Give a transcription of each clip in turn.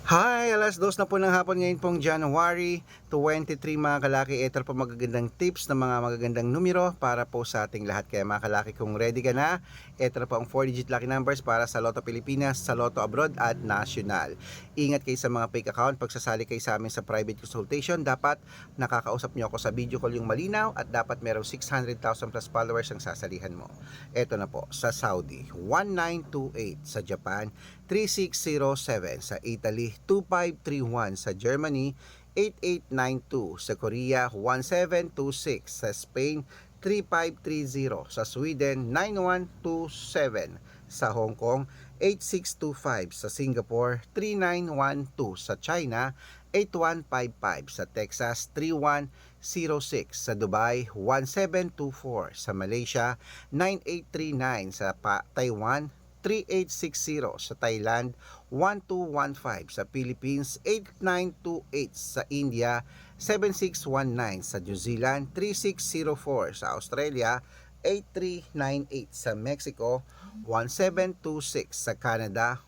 Hi! Alas 2 na po ng hapon ngayon pong January 23 mga kalaki. Ito po magagandang tips ng mga magagandang numero para po sa ating lahat. Kaya mga kalaki, kung ready ka na, ito na po ang 4-digit lucky numbers para sa Lotto Pilipinas, sa Lotto Abroad at National. Ingat kayo sa mga fake account. Pagsasali kayo sa amin sa private consultation, dapat nakakausap nyo ako sa video call yung malinaw at dapat merong 600,000 plus followers ang sasalihan mo. Ito na po, sa Saudi, 1928, sa Japan, 3607, sa Italy 2531, sa Germany 8892, sa Korea 1726, sa Spain 3530, sa Sweden 9127, sa Hong Kong 8625, sa Singapore 3912, sa China 8155, sa Texas 3106, sa Dubai 1724, sa Malaysia 9839, sa Taiwan 3860, sa Thailand 1215, sa Philippines 8928, sa India 7619, sa New Zealand 3604, sa Australia 8398, sa Mexico 1726, sa Canada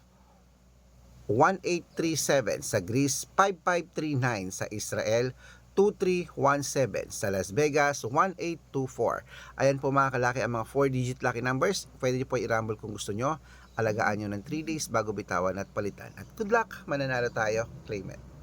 1837, sa Greece 5539, sa Israel 2317, sa Las Vegas 1824. Ayan po mga kalaki ang mga 4-digit lucky numbers. Pwede nyo po i-rumble kung gusto nyo. Alagaan nyo ng 3 days bago bitawan at palitan. At good luck, mananalo tayo. Claim it.